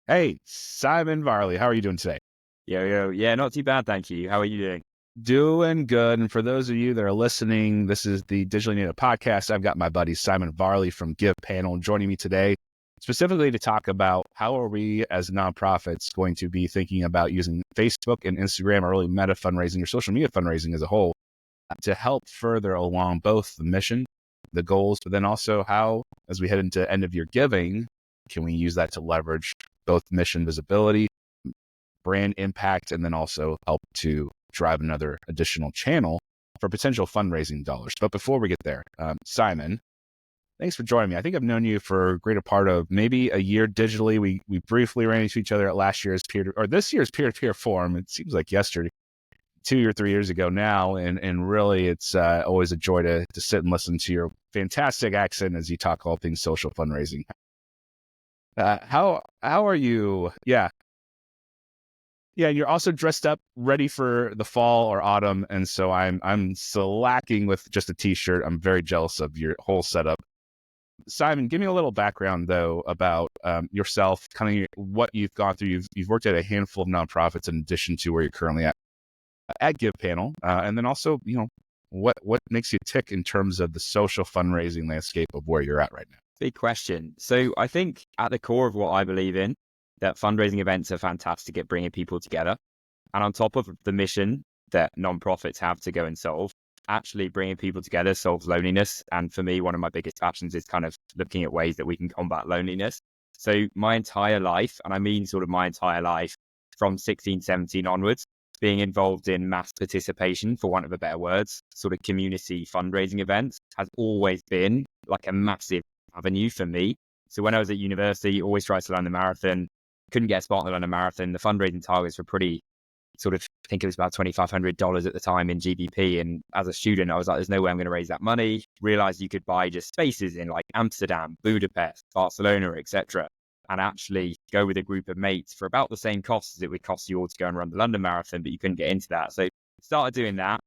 Hey, Simon Varley, how are you doing today? Yo, yeah, not too bad, thank you. How are you doing? Doing good. And for those of you that are listening, this is the Digitally Native Podcast. I've got my buddy Simon Varley from Give Panel joining me today, specifically to talk about how are we as nonprofits going to be thinking about using Facebook and Instagram or really meta fundraising or social media fundraising as a whole to help further along both the mission, the goals, but then also how, as we head into end of year giving, can we use that to leverage both mission visibility, brand impact, and then also help to drive another additional channel for potential fundraising dollars. But before we get there, Simon, thanks for joining me. I think I've known you for a greater part of maybe a year digitally. We briefly ran into each other at last year's this year's peer-to-peer forum. It seems like yesterday, 2 or 3 years ago now, and really it's always a joy to sit and listen to your fantastic accent as you talk all things social fundraising. How are you? Yeah, you're also dressed up, ready for the fall or autumn, and so I'm slacking with just a t-shirt. I'm very jealous of your whole setup. Simon, give me a little background though about yourself, kind of what you've gone through. You've worked at a handful of nonprofits in addition to where you're currently at Give Panel, and then also what makes you tick in terms of the social fundraising landscape of where you're at right now. Big question. So I think at the core of what I believe in, that fundraising events are fantastic at bringing people together. And on top of the mission that nonprofits have to go and solve, actually bringing people together solves loneliness. And for me, one of my biggest passions is kind of looking at ways that we can combat loneliness. So my entire life, and I mean sort of my entire life from 16, 17 onwards, being involved in mass participation, for want of a better words, sort of community fundraising events has always been like a massive avenue for me. So when I was at university, always tried to run the marathon, couldn't get a spot on the London Marathon. The fundraising targets were pretty sort of, I think it was about $2,500 at the time in GBP. And as a student, I was like, there's no way I'm going to raise that money. Realized you could buy just spaces in like Amsterdam, Budapest, Barcelona, etc. And actually go with a group of mates for about the same cost as it would cost you all to go and run the London Marathon, but you couldn't get into that. So started doing that.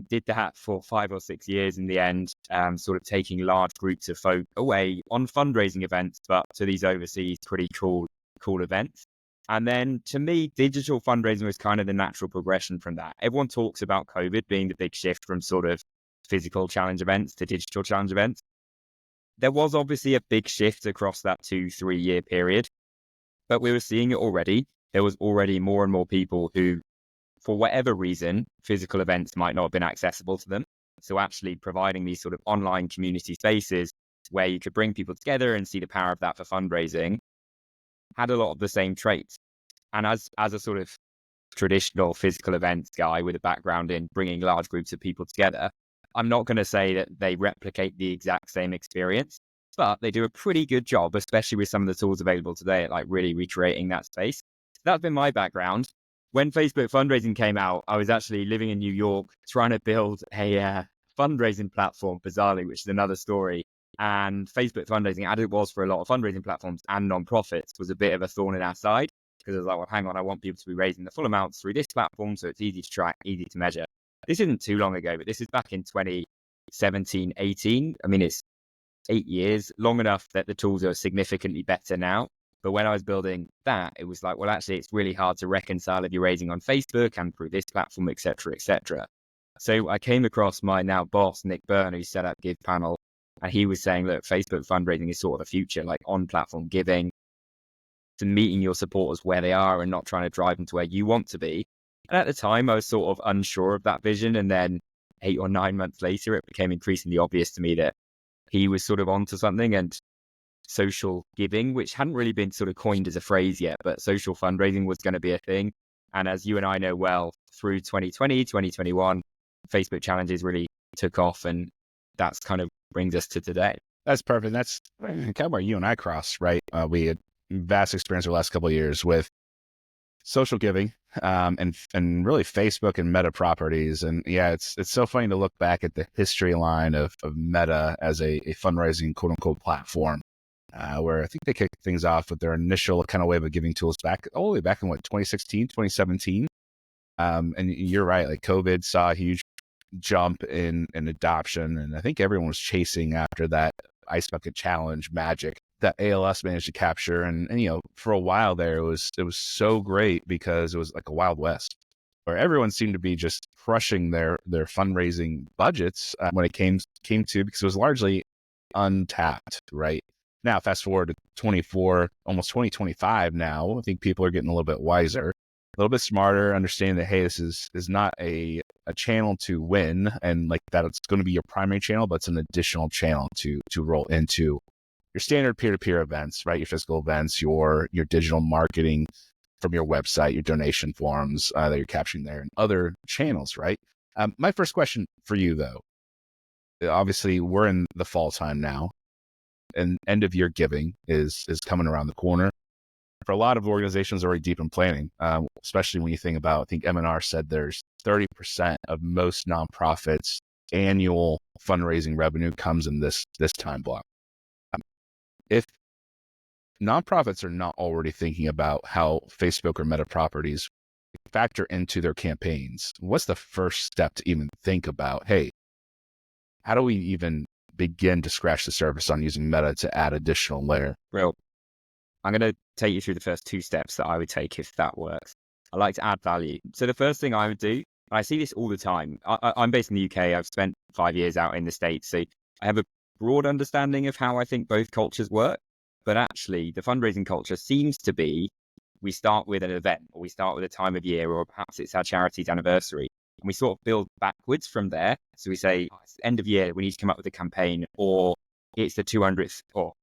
Did that for 5 or 6 years in the end, sort of taking large groups of folk away on fundraising events, but to these overseas pretty cool events. And then to me, digital fundraising was kind of the natural progression from that. Everyone talks about COVID being the big shift from sort of physical challenge events to digital challenge events. There was obviously a big shift across that 2-3 year period, but we were seeing it already. There was already more and more people who, for whatever reason, physical events might not have been accessible to them. So actually providing these sort of online community spaces where you could bring people together and see the power of that for fundraising had a lot of the same traits. And as a sort of traditional physical events guy with a background in bringing large groups of people together, I'm not going to say that they replicate the exact same experience, but they do a pretty good job, especially with some of the tools available today at like really recreating that space. So that's been my background. When Facebook fundraising came out, I was actually living in New York trying to build a fundraising platform, bizarrely, which is another story. And Facebook fundraising, as it was for a lot of fundraising platforms and nonprofits, was a bit of a thorn in our side because I was like, well, hang on, I want people to be raising the full amounts through this platform so it's easy to track, easy to measure. This isn't too long ago, but this is back in 2017, 18. I mean, it's 8 years, long enough that the tools are significantly better now. But when I was building that, it was like, well, actually, it's really hard to reconcile if you're raising on Facebook and through this platform, et cetera, et cetera. So I came across my now boss, Nick Byrne, who set up Give Panel. And he was saying, look, Facebook fundraising is sort of the future, like on-platform giving, to meeting your supporters where they are and not trying to drive them to where you want to be. And at the time, I was sort of unsure of that vision. And then 8 or 9 months later, it became increasingly obvious to me that he was sort of onto something. And social giving, which hadn't really been sort of coined as a phrase yet, but social fundraising was going to be a thing. And as you and I know well, through 2020, 2021, Facebook challenges really took off. And that's kind of brings us to today. That's perfect. That's kind of where you and I crossed, right? We had vast experience over the last couple of years with social giving, and really Facebook and Meta properties. And yeah, it's so funny to look back at the history line of Meta as a fundraising quote unquote platform, where I think they kicked things off with their initial kind of way of giving tools all the way back in 2016, 2017. And you're right, like COVID saw a huge jump in adoption, and I think everyone was chasing after that ice bucket challenge magic that ALS managed to capture. And for a while there, it was so great because it was like a Wild West where everyone seemed to be just crushing their fundraising budgets when it came to, because it was largely untapped, right? Now, fast forward to 24, almost 2025 now, I think people are getting a little bit wiser, a little bit smarter, understanding that, hey, this is not a channel to win, and like that it's going to be your primary channel, but it's an additional channel to roll into your standard peer-to-peer events, right? Your physical events, your digital marketing from your website, your donation forms that you're capturing there, and other channels, right? My first question for you, though, obviously we're in the fall time now, and end of year giving is coming around the corner. For a lot of organizations already deep in planning, especially when you think about, I think M&R said there's 30% of most nonprofits' annual fundraising revenue comes in this time block. If nonprofits are not already thinking about how Facebook or Meta properties factor into their campaigns, what's the first step to even think about, hey, how do we even begin to scratch the surface on using Meta to add additional layer? Well, I'm going to take you through the first two steps that I would take if that works. I like to add value. So the first thing I would do, and I see this all the time. I'm based in the UK. I've spent 5 years out in the States. So I have a broad understanding of how I think both cultures work. But actually, the fundraising culture seems to be, we start with an event, or we start with a time of year, or perhaps it's our charity's anniversary. And we sort of build backwards from there. So we say, oh, it's the end of year, we need to come up with a campaign, or it's the 200th or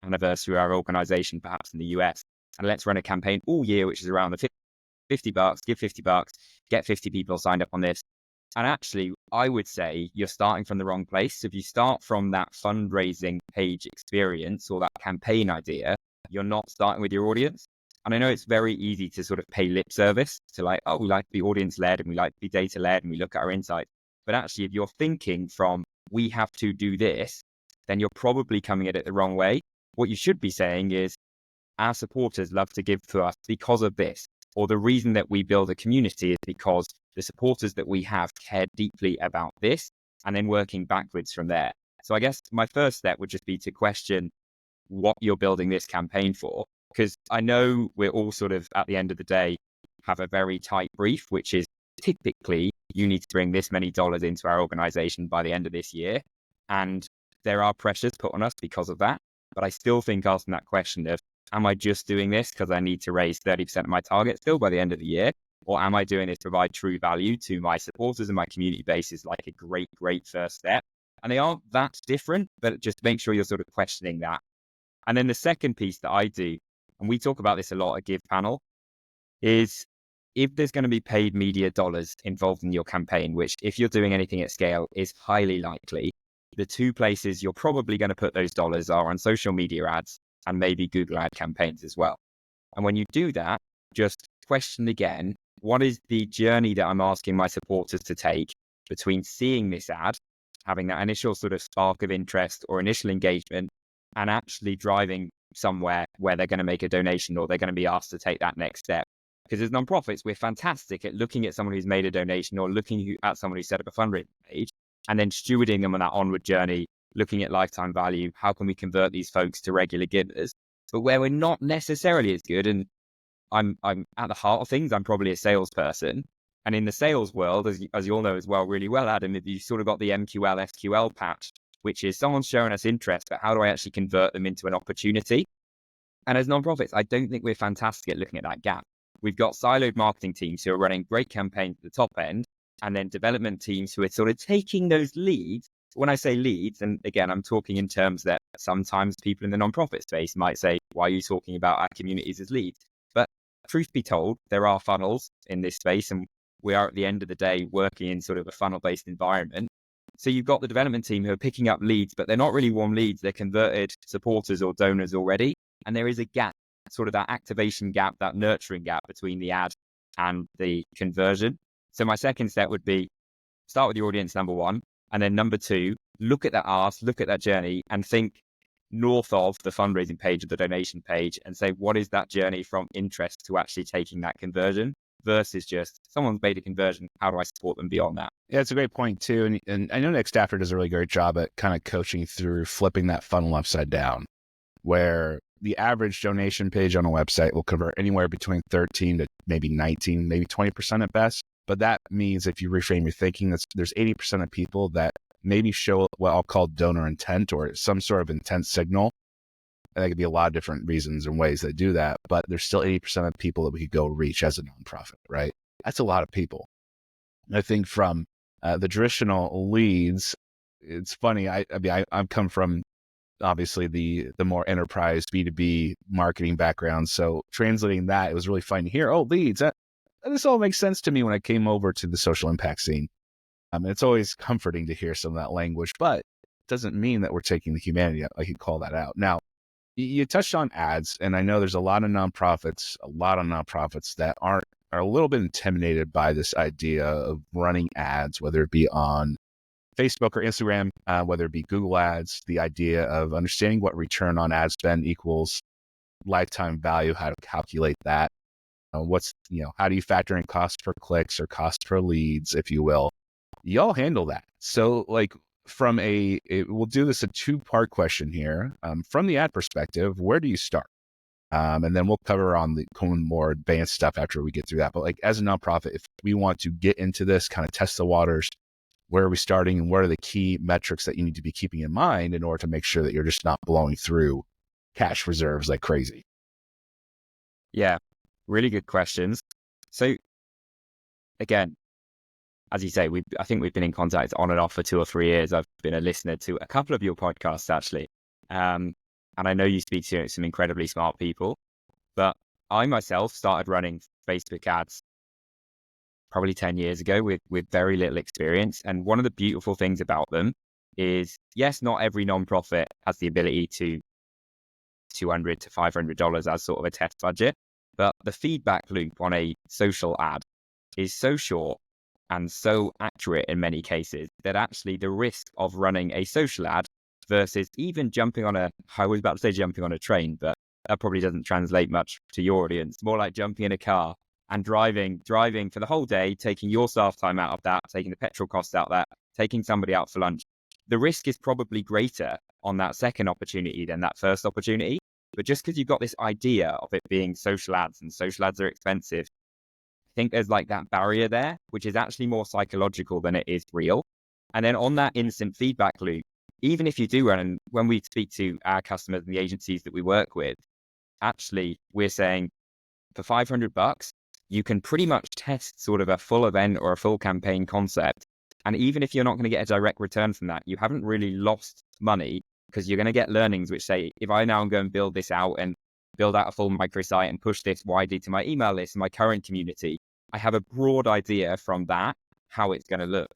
anniversary of our organization, perhaps in the US. And let's run a campaign all year, which is around the $50, give $50, get 50 people signed up on this. And actually, I would say you're starting from the wrong place. So if you start from that fundraising page experience or that campaign idea, you're not starting with your audience. And I know it's very easy to sort of pay lip service to like, oh, we like to be audience led and we like to be data led and we look at our insights. But actually, if you're thinking from, we have to do this, then you're probably coming at it the wrong way. What you should be saying is, our supporters love to give to us because of this, or the reason that we build a community is because the supporters that we have care deeply about this, and then working backwards from there. So I guess my first step would just be to question what you're building this campaign for, because I know we're all sort of at the end of the day have a very tight brief, which is typically you need to bring this many dollars into our organization by the end of this year. And there are pressures put on us because of that. But I still think asking that question of, am I just doing this because I need to raise 30% of my target still by the end of the year? Or am I doing this to provide true value to my supporters and my community base is like a great, great first step. And they aren't that different, but just make sure you're sort of questioning that. And then the second piece that I do, and we talk about this a lot at Give Panel, is if there's going to be paid media dollars involved in your campaign, which if you're doing anything at scale is highly likely, the two places you're probably going to put those dollars are on social media ads and maybe Google ad campaigns as well. And when you do that, just question again, what is the journey that I'm asking my supporters to take between seeing this ad, having that initial sort of spark of interest or initial engagement, and actually driving somewhere where they're going to make a donation or they're going to be asked to take that next step. Because as nonprofits, we're fantastic at looking at someone who's made a donation or looking at someone who set up a fundraising page and then stewarding them on that onward journey, looking at lifetime value. How can we convert these folks to regular givers? But where we're not necessarily as good, and I'm at the heart of things, I'm probably a salesperson. And in the sales world, as you all know as well, really well, Adam, if you sort of got the MQL, SQL patch, which is someone's showing us interest, but how do I actually convert them into an opportunity? And as nonprofits, I don't think we're fantastic at looking at that gap. We've got siloed marketing teams who are running great campaigns at the top end, and then development teams who are sort of taking those leads. When I say leads, and again, I'm talking in terms that sometimes people in the nonprofit space might say, why are you talking about our communities as leads? But truth be told, there are funnels in this space, and we are at the end of the day working in sort of a funnel-based environment. So you've got the development team who are picking up leads, but they're not really warm leads. They're converted supporters or donors already. And there is a gap, sort of that activation gap, that nurturing gap between the ad and the conversion. So my second step would be start with your audience, number one. And then number two, look at that ask, look at that journey and think north of the fundraising page or the donation page and say, what is that journey from interest to actually taking that conversion versus just someone's made a conversion. How do I support them beyond that? Yeah, it's a great point too. And I know Nick Stafford does a really great job at kind of coaching through flipping that funnel upside down, where the average donation page on a website will convert anywhere between 13 to maybe 19, maybe 20% at best. But that means if you reframe your thinking, there's 80% of people that maybe show what I'll call donor intent or some sort of intent signal. And there could be a lot of different reasons and ways that do that, but there's still 80% of people that we could go reach as a nonprofit, right? That's a lot of people. I think from the traditional leads, it's funny. I mean, I've come from obviously the more enterprise B2B marketing background. So translating that, it was really fun to hear, oh, leads, this all makes sense to me when I came over to the social impact scene. It's always comforting to hear some of that language, but it doesn't mean that we're taking the humanity out. I could call that out. Now, you touched on ads, and I know there's a lot of nonprofits that are a little bit intimidated by this idea of running ads, whether it be on Facebook or Instagram, whether it be Google ads, the idea of understanding what return on ad spend equals lifetime value, how to calculate that. How do you factor in cost per clicks or cost per leads, if you will? Y'all handle that. So we'll do this a two-part question here. From the ad perspective, where do you start? And then we'll cover on the more advanced stuff after we get through that. But like as a nonprofit, if we want to get into this, kind of test the waters, where are we starting and what are the key metrics that you need to be keeping in mind in order to make sure that you're just not blowing through cash reserves like crazy? Yeah, really good questions. So again, as you say, I think we've been in contact on and off for 2 or 3 years. I've been a listener to a couple of your podcasts, actually. And I know you speak to some incredibly smart people, but I myself started running Facebook ads probably 10 years ago with very little experience. And one of the beautiful things about them is, yes, not every nonprofit has the ability to $200 to $500 as sort of a test budget, but the feedback loop on a social ad is so short and so accurate in many cases that actually the risk of running a social ad versus even I was about to say jumping on a train, but that probably doesn't translate much to your audience, more like jumping in a car and driving for the whole day, taking your staff time out of that, taking the petrol costs out of that, taking somebody out for lunch. The risk is probably greater on that second opportunity than that first opportunity. But just because you've got this idea of it being social ads and social ads are expensive, I think there's like that barrier there, which is actually more psychological than it is real. And then on that instant feedback loop, even if you do run, and when we speak to our customers and the agencies that we work with, actually we're saying for $500, you can pretty much test sort of a full event or a full campaign concept. And even if you're not going to get a direct return from that, you haven't really lost money because you're going to get learnings which say, if I now go and build this out and build out a full microsite and push this widely to my email list and my current community, I have a broad idea from that how it's going to look.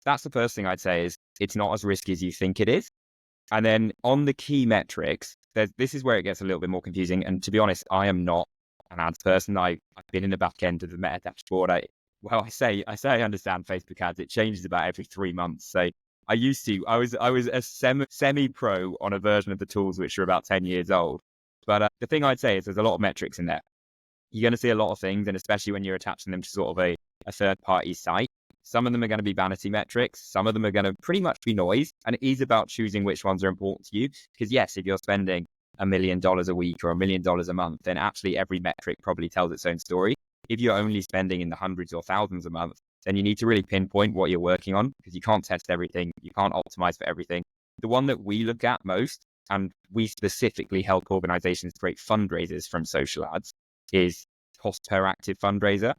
That's the first thing I'd say is it's not as risky as you think it is. And then on the key metrics, this is where it gets a little bit more confusing. And to be honest, I am not an ads person. I've been in the back end of the Meta dashboard. I say I understand Facebook ads. It changes about every 3 months. So I was a semi-pro on a version of the tools which are about 10 years old. But the thing I'd say is there's a lot of metrics in there. You're going to see a lot of things, and especially when you're attaching them to sort of a third-party site. Some of them are going to be vanity metrics. Some of them are going to pretty much be noise. And it is about choosing which ones are important to you. Because yes, if you're spending $1 million a week or $1 million a month, then actually every metric probably tells its own story. If you're only spending in the hundreds or thousands a month, then you need to really pinpoint what you're working on because you can't test everything. You can't optimize for everything. The one that we look at most, and we specifically help organizations create fundraisers from social ads, is cost per active fundraiser,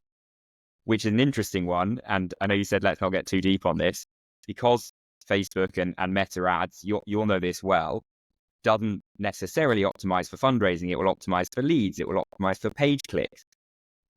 which is an interesting one. And I know you said, let's not get too deep on this, because Facebook and Meta ads, you'll know this well, doesn't necessarily optimize for fundraising. It will optimize for leads. It will optimize for page clicks.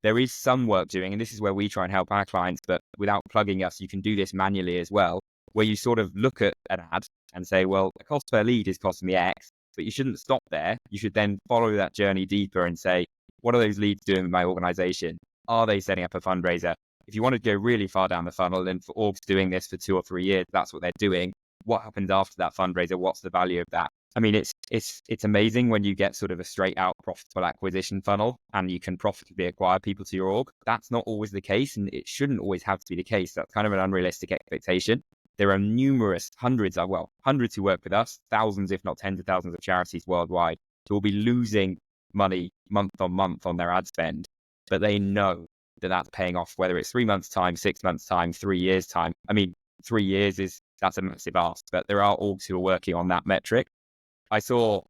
There is some work doing, and this is where we try and help our clients, but without plugging us, you can do this manually as well, where you sort of look at an ad and say, well, the cost per lead is costing me X, but you shouldn't stop there. You should then follow that journey deeper and say, what are those leads doing with my organization? Are they setting up a fundraiser? If you want to go really far down the funnel, and for orgs doing this for 2 or 3 years, that's what they're doing. What happens after that fundraiser? What's the value of that? I mean, it's amazing when you get sort of a straight out profitable acquisition funnel and you can profitably acquire people to your org. That's not always the case, and it shouldn't always have to be the case. That's kind of an unrealistic expectation. There are numerous hundreds who work with us, thousands, if not tens of thousands of charities worldwide who will be losing money month on month on their ad spend, but they know that that's paying off, whether it's 3 months time, 6 months time, 3 years time. I mean, 3 years that's a massive ask, but there are orgs who are working on that metric. I saw,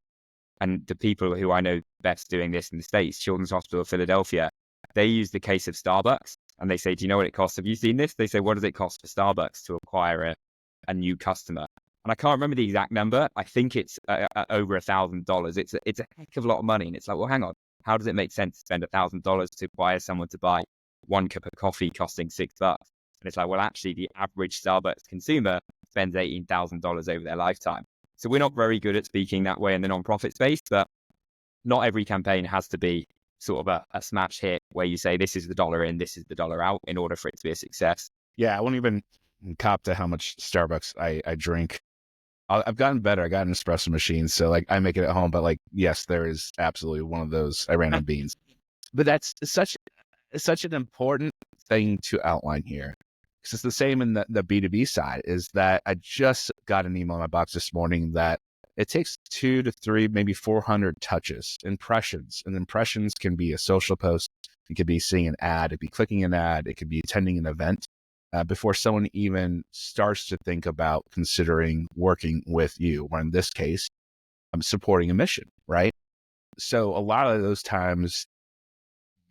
and the people who I know best doing this in the States, Children's Hospital of Philadelphia, they use the case of Starbucks and they say, do you know what it costs? Have you seen this? They say, what does it cost for Starbucks to acquire a new customer? And I can't remember the exact number. I think it's over $1,000. It's a heck of a lot of money. And it's like, well, hang on. How does it make sense to spend $1,000 to acquire someone to buy one cup of coffee costing $6? And it's like, well, actually, the average Starbucks consumer spends $18,000 over their lifetime. So we're not very good at speaking that way in the nonprofit space, but not every campaign has to be sort of a smash hit where you say, this is the dollar in, this is the dollar out in order for it to be a success. Yeah, I won't even cop to how much Starbucks I drink. I've gotten better. I got an espresso machine, so like I make it at home. But like, yes, there is absolutely one of those I ran on beans. But that's such an important thing to outline here, because it's the same in the B2B side. Is that I just got an email in my box this morning that it takes 2 to 3, maybe 400 touches, impressions, and impressions can be a social post, it could be seeing an ad, it could be clicking an ad, it could be attending an event. Before someone even starts to think about considering working with you, or in this case, supporting a mission, right? So a lot of those times,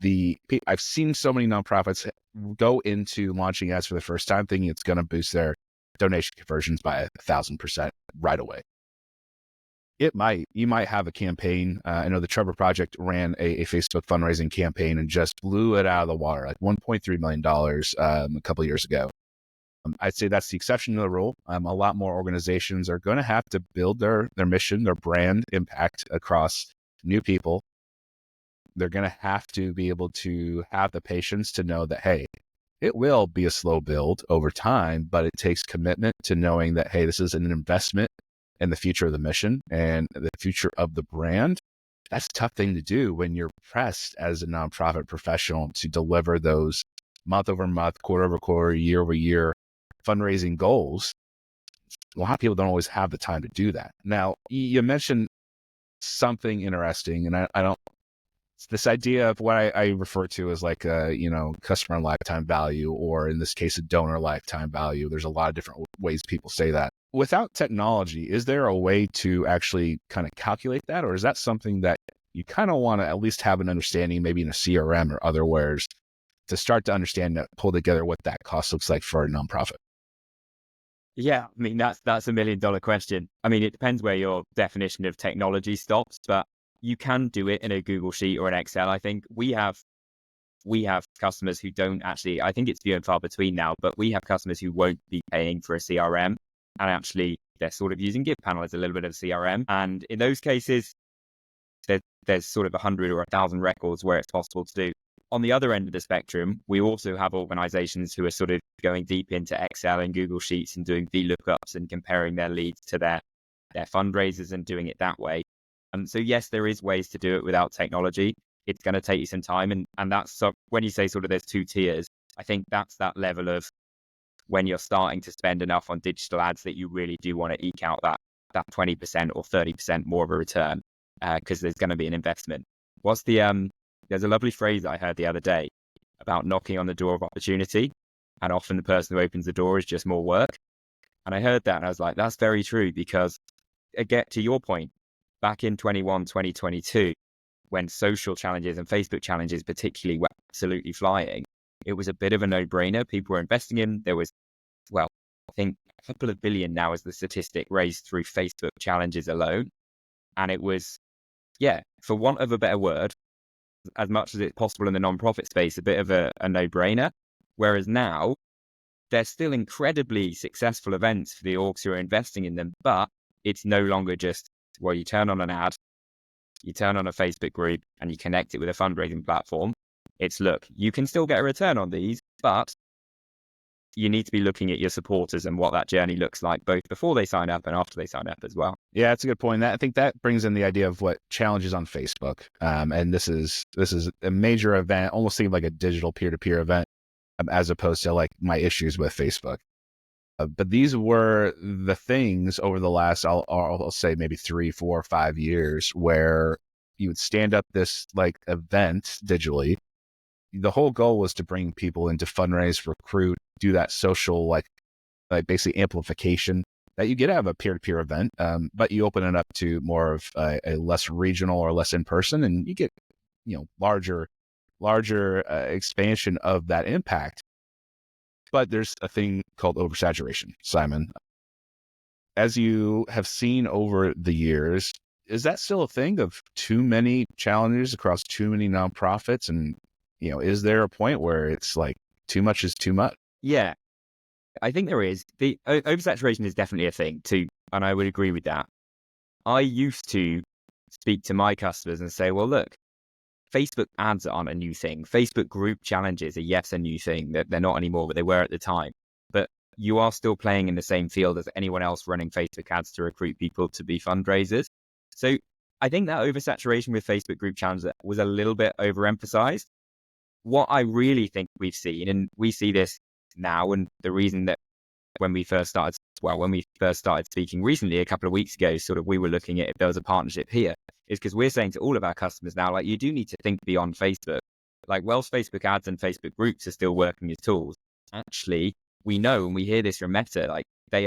I've seen so many nonprofits go into launching ads for the first time thinking it's going to boost their donation conversions by 1,000% right away. It might. You might have a campaign. I know the Trevor Project ran a Facebook fundraising campaign and just blew it out of the water, like $1.3 million a couple of years ago. I'd say that's the exception to the rule. A lot more organizations are going to have to build their mission, their brand impact across new people. They're going to have to be able to have the patience to know that, hey, it will be a slow build over time, but it takes commitment to knowing that, hey, this is an investment in the future of the mission and the future of the brand. That's a tough thing to do when you're pressed as a nonprofit professional to deliver those month over month, quarter over quarter, year over year fundraising goals. A lot of people don't always have the time to do that. Now, you mentioned something interesting, and I don't, this idea of what I refer to as like a, customer lifetime value, or in this case, a donor lifetime value. There's a lot of different ways people say that. Without technology, is there a way to actually kind of calculate that? Or is that something that you kind of want to at least have an understanding, maybe in a CRM or otherwheres, to start to understand that, pull together what that cost looks like for a nonprofit? Yeah, I mean, that's $1 million question. I mean, it depends where your definition of technology stops, but you can do it in a Google Sheet or an Excel. I think we have customers who don't actually, I think it's few and far between now, but we have customers who won't be paying for a CRM, and actually they're sort of using GivePanel as a little bit of CRM. And in those cases, there's sort of 100 or 1,000 records where it's possible to do. On the other end of the spectrum, we also have organizations who are sort of going deep into Excel and Google Sheets and doing VLOOKUPs and comparing their leads to their fundraisers and doing it that way. So yes, there is ways to do it without technology. It's going to take you some time. And that's, so when you say sort of there's 2 tiers, I think that's that level of when you're starting to spend enough on digital ads that you really do want to eke out that 20% or 30% more of a return, because there's going to be an investment. There's a lovely phrase that I heard the other day about knocking on the door of opportunity, and often the person who opens the door is just more work. And I heard that and I was like, that's very true, because again, to your point, back in 2022, when social challenges and Facebook challenges particularly were absolutely flying, it was a bit of a no-brainer. People were investing in. There was, well, I think a couple of billion now is the statistic raised through Facebook challenges alone. And it was, yeah, for want of a better word, as much as it's possible in the nonprofit space, a bit of a no-brainer. Whereas now, they're still incredibly successful events for the orgs who are investing in them, but it's no longer just, well, you turn on an ad, you turn on a Facebook group, and you connect it with a fundraising platform. It's, look, you can still get a return on these, but you need to be looking at your supporters and what that journey looks like, both before they sign up and after they sign up as well. Yeah, that's a good point. I think that brings in the idea of what challenges on Facebook. And this is a major event, almost seems like a digital peer-to-peer event, as opposed to like my issues with Facebook. But these were the things over the last, I'll say maybe 3, 4, 5 years, where you would stand up this like event digitally. The whole goal was to bring people in to fundraise, recruit, do that social, like basically amplification that you get out of a peer-to-peer event. But you open it up to more of a less regional or less in person, and you get, larger expansion of that impact. But there's a thing called oversaturation, Simon. As you have seen over the years, is that still a thing of too many challenges across too many nonprofits? And, is there a point where it's like too much is too much? Yeah, I think there is. The oversaturation is definitely a thing too, and I would agree with that. I used to speak to my customers and say, well, look, Facebook ads aren't a new thing. Facebook group challenges are, yes, a new thing. They're not anymore, but they were at the time. But you are still playing in the same field as anyone else running Facebook ads to recruit people to be fundraisers. So I think that oversaturation with Facebook group challenges was a little bit overemphasized. What I really think we've seen, and we see this now, and the reason that when we first started speaking recently, a couple of weeks ago, sort of we were looking at if there was a partnership here, is because we're saying to all of our customers now, like, you do need to think beyond Facebook. Like, whilst Facebook ads and Facebook groups are still working as tools, actually, we know, and we hear this from Meta, like they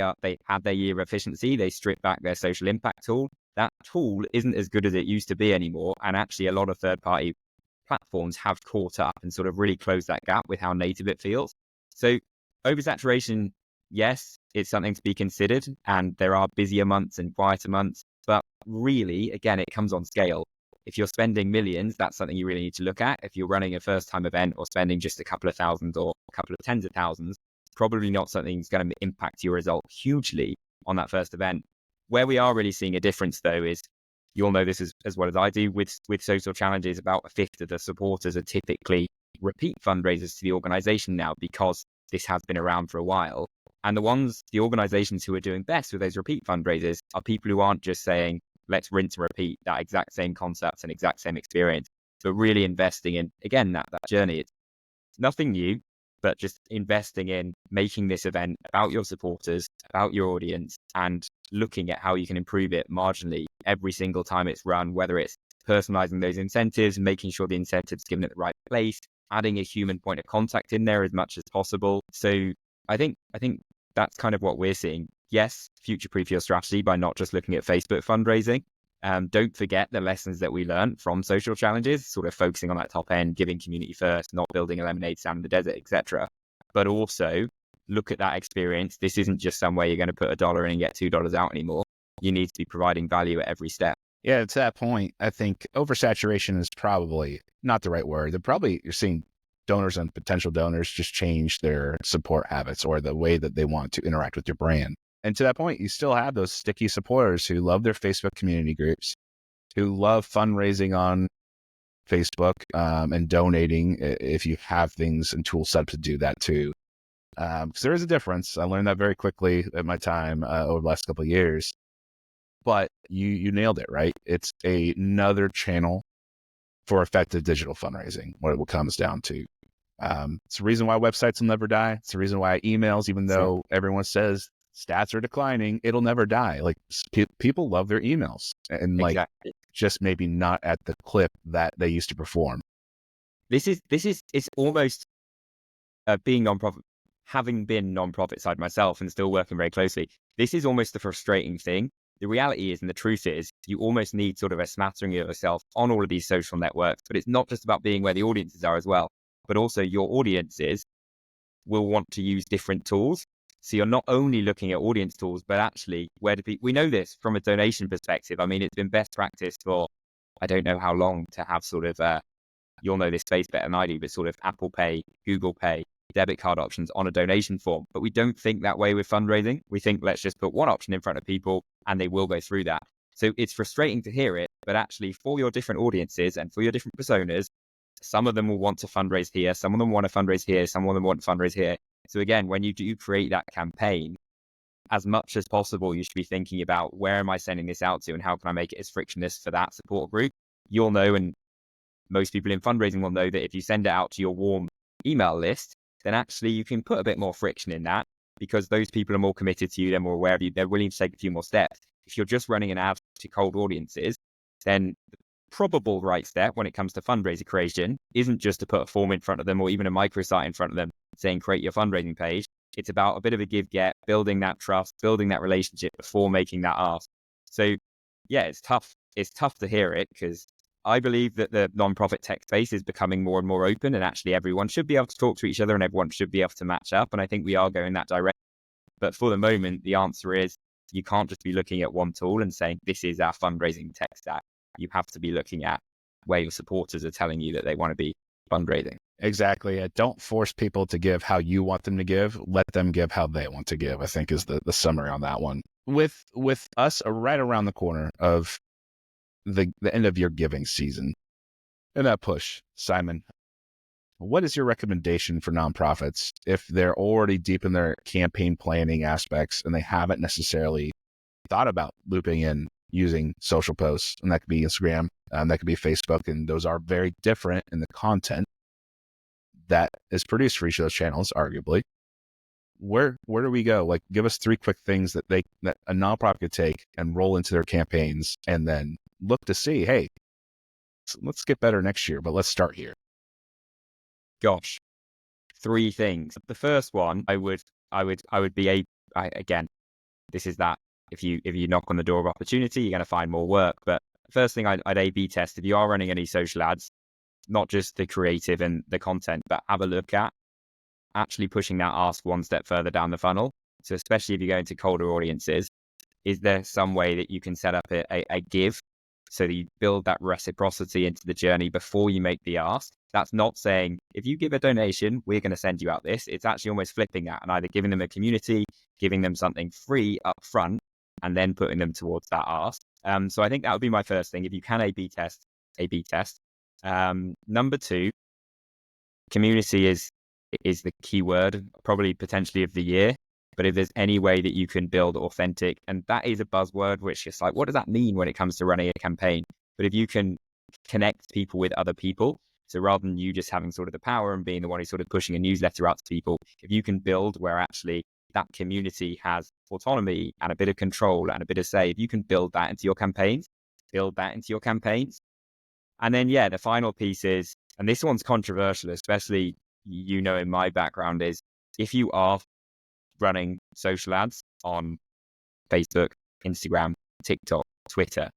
had their year of efficiency, they stripped back their social impact tool. That tool isn't as good as it used to be anymore. And actually, a lot of third-party platforms have caught up and sort of really closed that gap with how native it feels. So oversaturation, yes, it's something to be considered, and there are busier months and quieter months, but really, again, it comes on scale. If you're spending millions, that's something you really need to look at. If you're running a first-time event or spending just a couple of thousands or a couple of tens of thousands, probably not something that's going to impact your result hugely on that first event. Where we are really seeing a difference, though, is you'll know this as well as I do with social challenges. About a fifth of the supporters are typically repeat fundraisers to the organization now, because this has been around for a while. And the organizations who are doing best with those repeat fundraisers are people who aren't just saying, let's rinse and repeat that exact same concept and exact same experience, but really investing in, again, that journey. It's nothing new, but just investing in making this event about your supporters, about your audience, and looking at how you can improve it marginally every single time it's run, whether it's personalizing those incentives, making sure the incentives given at the right place, adding a human point of contact in there as much as possible. So I think that's kind of what we're seeing. Yes, future-proof your strategy by not just looking at Facebook fundraising. Don't forget the lessons that we learned from social challenges, sort of focusing on that top end, giving community first, not building a lemonade stand in the desert, etc. But also look at that experience. This isn't just somewhere you're going to put $1 in and get $2 out anymore. You need to be providing value at every step. Yeah, to that point, I think oversaturation is probably not the right word. You're seeing donors and potential donors just change their support habits or the way that they want to interact with your brand. And to that point, you still have those sticky supporters who love their Facebook community groups, who love fundraising on Facebook and donating if you have things and tools set up to do that too. Because there is a difference. I learned that very quickly at my time over the last couple of years. But you nailed it, right? It's another channel for effective digital fundraising, what it comes down to. It's the reason why websites will never die. It's the reason why emails, even though everyone says stats are declining, it'll never die. Like people love their emails, and Exactly. just maybe not at the clip that they used to perform. It's almost being nonprofit, having been nonprofit side myself and still working very closely. This is almost the frustrating thing. The reality is, and the truth is, you almost need sort of a smattering of yourself on all of these social networks. But it's not just about being where the audiences are as well, but also your audiences will want to use different tools. So you're not only looking at audience tools, but actually where do people, we know this from a donation perspective. I mean, it's been best practice for, I don't know how long, to have sort of, you'll know this space better than I do, but sort of Apple Pay, Google Pay, debit card options on a donation form. But we don't think that way with fundraising. We think, let's just put one option in front of people and they will go through that. So it's frustrating to hear it, but actually for your different audiences and for your different personas, some of them will want to fundraise here, some of them want to fundraise here, some of them want to fundraise here. So again, when you do create that campaign, as much as possible, you should be thinking about, where am I sending this out to and how can I make it as frictionless for that support group? You'll know, and most people in fundraising will know, that if you send it out to your warm email list, then actually you can put a bit more friction in that, because those people are more committed to you, they're more aware of you, they're willing to take a few more steps. If you're just running an ad to cold audiences, then the probable right step when it comes to fundraiser creation isn't just to put a form in front of them or even a microsite in front of them saying create your fundraising page. It's about a bit of a give-get, building that trust, building that relationship before making that ask. So yeah, it's tough. It's tough to hear it because I believe that the nonprofit tech space is becoming more and more open, and actually everyone should be able to talk to each other and everyone should be able to match up. And I think we are going that direction. But for the moment, the answer is you can't just be looking at one tool and saying, this is our fundraising tech stack. You have to be looking at where your supporters are telling you that they want to be fundraising. Exactly. Don't force people to give how you want them to give. Let them give how they want to give, I think is the summary on that one. With us right around the corner of the end of your giving season and that push, Simon, what is your recommendation for nonprofits if they're already deep in their campaign planning aspects and they haven't necessarily thought about looping in using social posts? And that could be Instagram, that could be Facebook, and those are very different in the content that is produced for each of those channels, arguably. Where do we go? Like, give us 3 quick things that a nonprofit could take and roll into their campaigns, and then look to see, hey, let's get better next year, but let's start here. Gosh, 3 things. The first one, I would be again, this is that if you knock on the door of opportunity, you're going to find more work. But first thing I'd A/B test if you are running any social ads, not just the creative and the content, but have a look at actually pushing that ask one step further down the funnel. So especially if you're going to colder audiences, is there some way that you can set up a give so that you build that reciprocity into the journey before you make the ask? That's not saying, if you give a donation, we're going to send you out this. It's actually almost flipping that and either giving them a community, giving them something free up front, and then putting them towards that ask. So I think that would be my first thing. If you can A/B test. Number 2, community is the key word, probably potentially of the year. But if there's any way that you can build authentic, and that is a buzzword, which is like, what does that mean when it comes to running a campaign? But if you can connect people with other people, so rather than you just having sort of the power and being the one who's sort of pushing a newsletter out to people, if you can build where actually that community has autonomy and a bit of control and a bit of say, if you can build that into your campaigns. And then, yeah, the final piece is, and this one's controversial, especially, in my background, is if you are running social ads on Facebook, Instagram, TikTok, Twitter,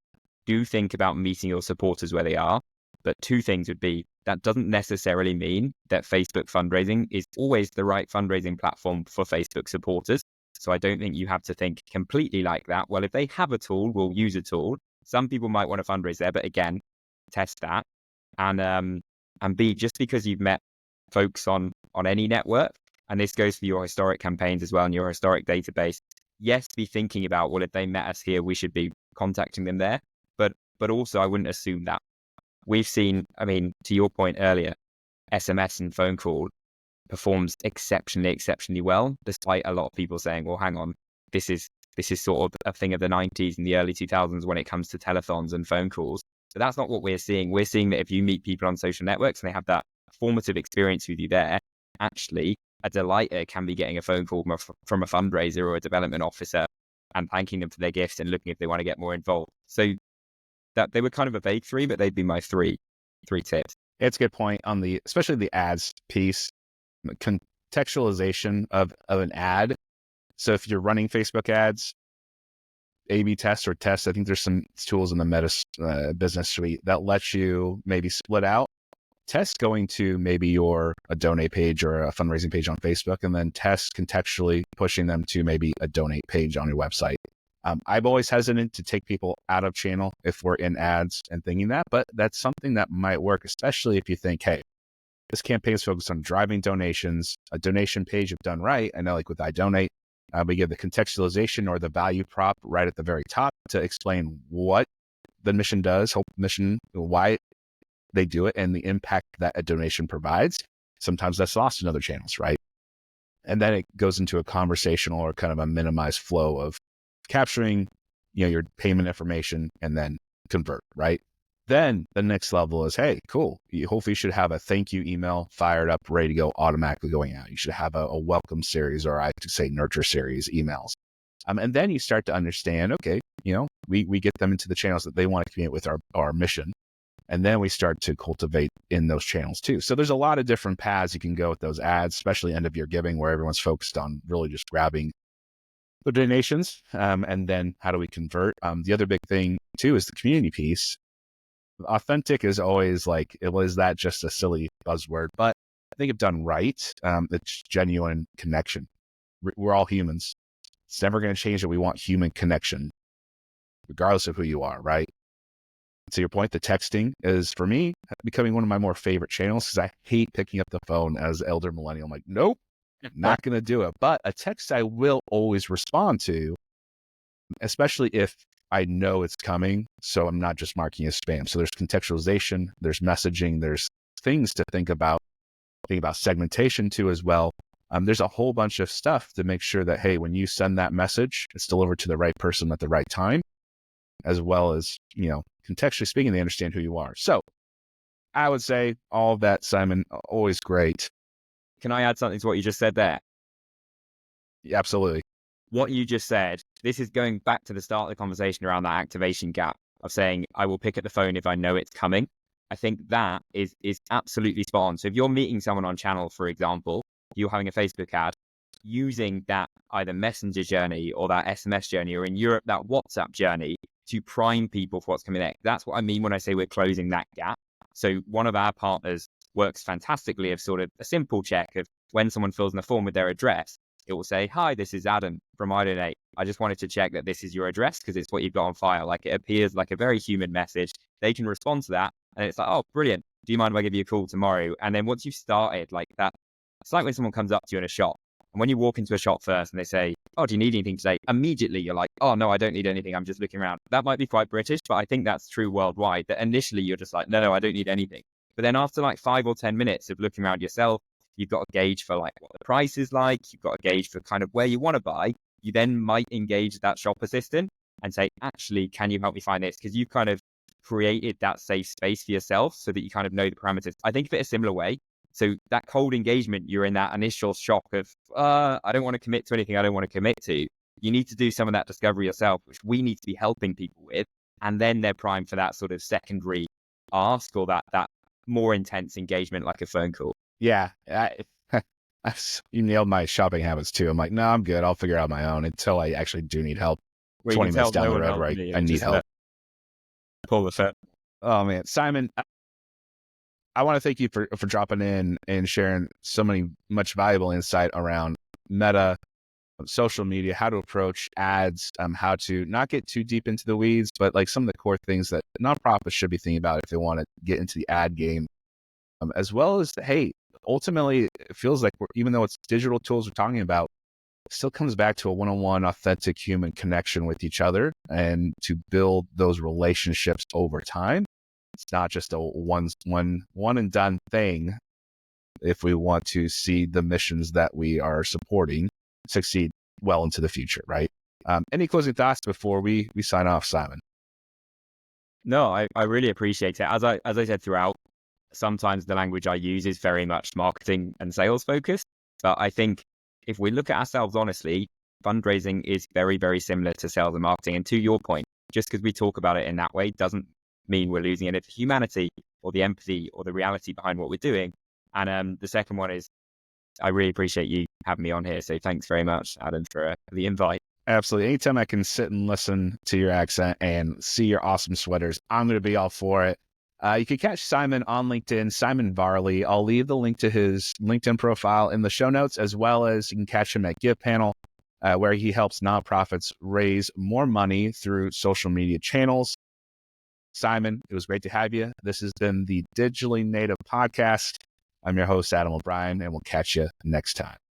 do think about meeting your supporters where they are. But 2 things would be, that doesn't necessarily mean that Facebook fundraising is always the right fundraising platform for Facebook supporters. So I don't think you have to think completely like that. Well, if they have a tool, we'll use a tool. Some people might want to fundraise there, but again, test that. And B, just because you've met folks on any network, and this goes for your historic campaigns as well and your historic database, yes, be thinking about, well, if they met us here, we should be contacting them there. But also, I wouldn't assume that. We've seen, to your point earlier, SMS and phone call performs exceptionally well, despite a lot of people saying, well, hang on, this is sort of a thing of the 90s and the early 2000s when it comes to telethons and phone calls. But that's not what we're seeing. We're seeing that if you meet people on social networks and they have that formative experience with you there, actually, a delighter can be getting a phone call from a fundraiser or a development officer and thanking them for their gift and looking if they want to get more involved. So that they were kind of a vague 3, but they'd be my three tips. It's a good point on especially the ads piece, contextualization of an ad. So if you're running Facebook ads, A/B test or test, I think there's some tools in the Meta business suite that lets you maybe split out, test going to maybe a donate page or a fundraising page on Facebook, and then test contextually pushing them to maybe a donate page on your website. I'm always hesitant to take people out of channel if we're in ads and thinking that, but that's something that might work, especially if you think, hey, this campaign is focused on driving donations. A donation page, if done right, I know like with I Donate, we give the contextualization or the value prop right at the very top to explain what the mission does, why they do it, and the impact that a donation provides. Sometimes that's lost in other channels, right? And then it goes into a conversational or kind of a minimized flow of capturing, your payment information and then convert, right? Then the next level is, hey, cool. You hopefully should have a thank you email fired up, ready to go, automatically going out. You should have a welcome series, or I could say nurture series emails. And then you start to understand, okay, we get them into the channels that they want to communicate with our mission. And then we start to cultivate in those channels too. So there's a lot of different paths you can go with those ads, especially end of year giving, where everyone's focused on really just grabbing the donations. And then how do we convert? The other big thing too is the community piece. Authentic is always like, was that just a silly buzzword? But I think if done right, it's genuine connection. We're all humans. It's never going to change that we want human connection, regardless of who you are, right? To your point, the texting is, for me, becoming one of my more favorite channels, because I hate picking up the phone as elder millennial. I'm like, nope, not going to do it. But a text I will always respond to, especially if I know it's coming. So I'm not just marking as spam. So there's contextualization, there's messaging, there's things to think about segmentation too as well. There's a whole bunch of stuff to make sure that, hey, when you send that message, it's delivered to the right person at the right time, as well as, contextually speaking, they understand who you are. So I would say all of that, Simon, always great. Can I add something to what you just said there? Yeah, absolutely. What you just said, this is going back to the start of the conversation around that activation gap of saying, I will pick up the phone if I know it's coming. I think that is absolutely spot on. So if you're meeting someone on channel, for example, you're having a Facebook ad, using that either messenger journey or that SMS journey, or in Europe, that WhatsApp journey, to prime people for what's coming next. That's what I mean when I say we're closing that gap. So one of our partners works fantastically of sort of a simple check of when someone fills in the form with their address, it will say, hi, this is Adam from iDonate. I just wanted to check that this is your address because it's what you've got on file. Like, it appears like a very human message. They can respond to that. And it's like, oh, brilliant. Do you mind if I give you a call tomorrow? And then once you've started like that, it's like when someone comes up to you in a shop. And when you walk into a shop first and they say, oh, do you need anything today? Immediately you're like, oh, no, I don't need anything. I'm just looking around. That might be quite British, but I think that's true worldwide. That initially you're just like, no, I don't need anything. But then after like 5 or 10 minutes of looking around yourself, you've got a gauge for like what the price is like. You've got a gauge for kind of where you want to buy. You then might engage that shop assistant and say, actually, can you help me find this? Because you've kind of created that safe space for yourself so that you kind of know the parameters. I think of it a similar way. So that cold engagement, you're in that initial shock of, I don't want to commit to anything I don't want to commit to. You need to do some of that discovery yourself, which we need to be helping people with. And then they're primed for that sort of secondary ask, or that more intense engagement, like a phone call. Yeah. You nailed my shopping habits too. I'm like, no, I'm good. I'll figure out my own until I actually do need help. 20 minutes down the road where I need help. Pull the phone. Oh, man. Simon, I want to thank you for dropping in and sharing so much valuable insight around Meta, social media, how to approach ads, how to not get too deep into the weeds, but like some of the core things that nonprofits should be thinking about if they want to get into the ad game, as well as, hey, ultimately, it feels like even though it's digital tools we're talking about, it still comes back to a one-on-one, authentic human connection with each other, and to build those relationships over time. It's not just a one and done thing if we want to see the missions that we are supporting succeed well into the future, right? Any closing thoughts before we sign off, Simon? No, I really appreciate it. As I said throughout, sometimes the language I use is very much marketing and sales focused. But I think if we look at ourselves honestly, fundraising is very, very similar to sales and marketing. And to your point, just because we talk about it in that way doesn't mean we're losing any of the humanity or the empathy or the reality behind what we're doing. And the second one is, I really appreciate you having me on here. So thanks very much, Adam, for the invite. Absolutely. Anytime I can sit and listen to your accent and see your awesome sweaters, I'm going to be all for it. You can catch Simon on LinkedIn, Simon Varley. I'll leave the link to his LinkedIn profile in the show notes, as well as you can catch him at Give Panel, where he helps nonprofits raise more money through social media channels. Simon, it was great to have you. This has been the Digitally Native Podcast. I'm your host, Adam O'Brien, and we'll catch you next time.